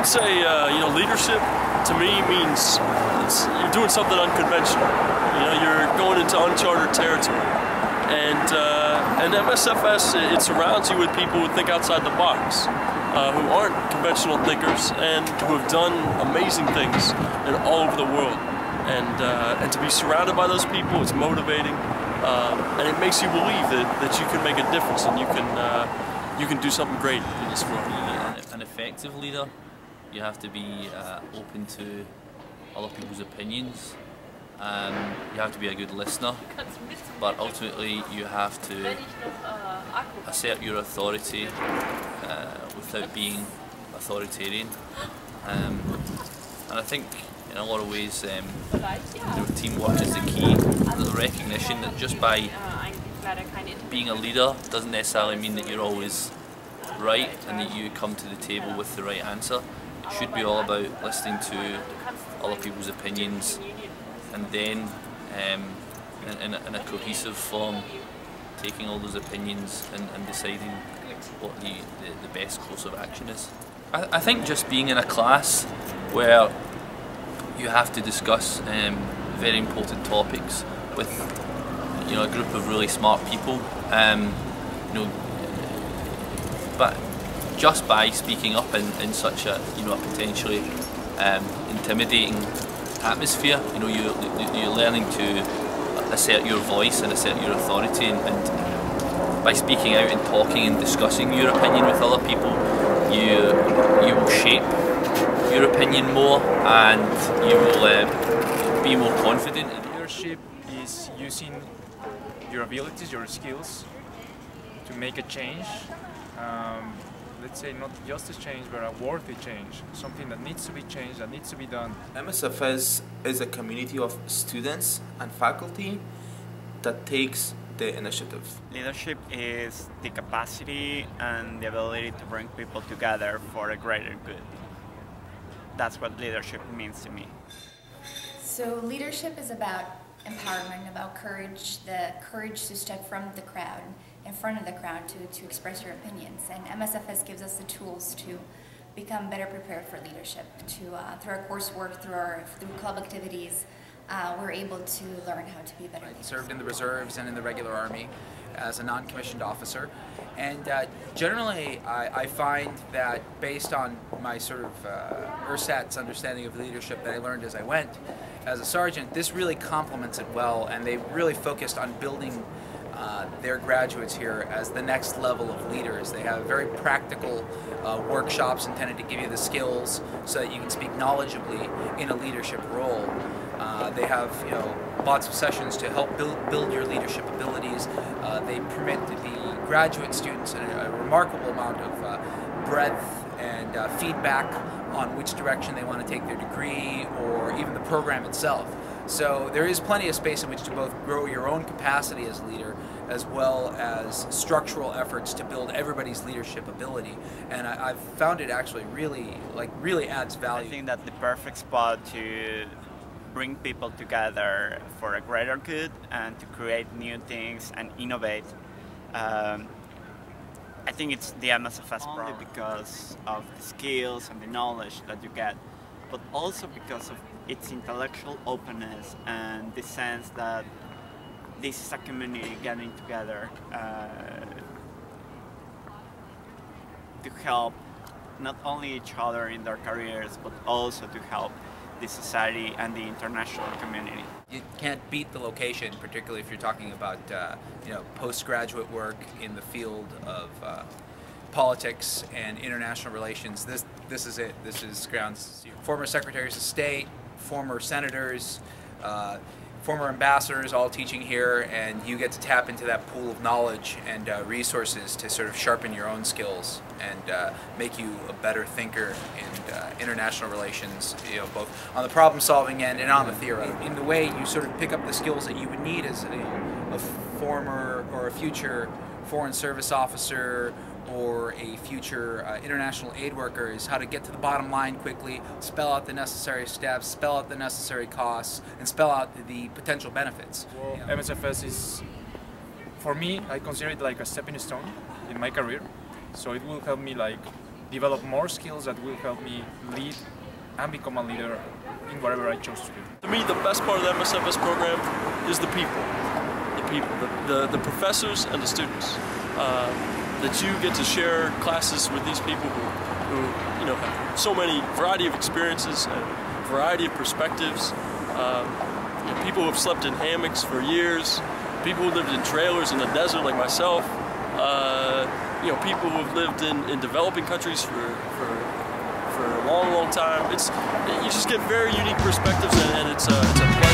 would say, leadership to me means you're doing something unconventional. You're going into uncharted territory. And MSFS, it surrounds you with people who think outside the box, who aren't conventional thinkers and who have done amazing things all over the world. And to be surrounded by those people, it's motivating, and it makes you believe that you can make a difference and you can do something great in this world. An effective leader, you have to be open to other people's opinions. You have to be a good listener, but ultimately you have to assert your authority without being authoritarian. And I think in a lot of ways teamwork is the key. The recognition that just by being a leader doesn't necessarily mean that you're always right and that you come to the table with the right answer. It should be all about listening to other people's opinions and then in a cohesive form taking all those opinions and deciding what the best course of action is. I think just being in a class where you have to discuss very important topics with a group of really smart people, but just by speaking up in such a potentially intimidating atmosphere, you're learning to assert your voice and assert your authority, and by speaking out and talking and discussing your opinion with other people, you will shape your opinion more and you will be more confident. Leadership is using your abilities, your skills to make a change. Let's say not just a change, but a worthy change, something that needs to be changed, that needs to be done. MSFS is a community of students and faculty that takes the initiative. Leadership is the capacity and the ability to bring people together for a greater good. That's what leadership means to me. So leadership is about empowerment, about courage, the courage to step from the crowd, in front of the crowd to express your opinions. And MSFS gives us the tools to become better prepared for leadership. Through our coursework, through club activities, we're able to learn how to be better leaders. I served in the reserves and in the regular army as a non-commissioned officer, and generally I find that based on my sort of ersatz understanding of leadership that I learned as I went as a sergeant, this really complements it well, and they really focused on building their graduates here as the next level of leaders. They have very practical workshops intended to give you the skills so that you can speak knowledgeably in a leadership role. They have lots of sessions to help build your leadership abilities. They permit the graduate students a remarkable amount of breadth and feedback on which direction they want to take their degree or even the program itself. So there is plenty of space in which to both grow your own capacity as a leader as well as structural efforts to build everybody's leadership ability. And I've found it actually really adds value. I think that's the perfect spot to bring people together for a greater good and to create new things and innovate. I think it's the MSFS only because of the skills and the knowledge that you get, but also because of its intellectual openness and the sense that this is a community getting together to help not only each other in their careers, but also to help the society and the international community. You can't beat the location, particularly if you're talking about postgraduate work in the field of politics and international relations. This is it. This is grounds. Former secretaries of state, former senators, former ambassadors all teaching here, and you get to tap into that pool of knowledge and resources to sort of sharpen your own skills and make you a better thinker in international relations, both on the problem-solving end and on the theory. In the way you sort of pick up the skills that you would need as a former or a future foreign service officer or a future international aid worker is how to get to the bottom line quickly, spell out the necessary steps, spell out the necessary costs, and spell out the potential benefits. Well, MSFS is, for me, I consider it like a stepping stone in my career. So it will help me develop more skills that will help me lead and become a leader in whatever I chose to do. To me, the best part of the MSFS program is the people. The professors and the students. That you get to share classes with these people who you know, have so many variety of experiences and variety of perspectives. You know, people who have slept in hammocks for years, people who lived in trailers in the desert like myself, you know, people who have lived in developing countries for a long, long time. You just get very unique perspectives, and it's a pleasure.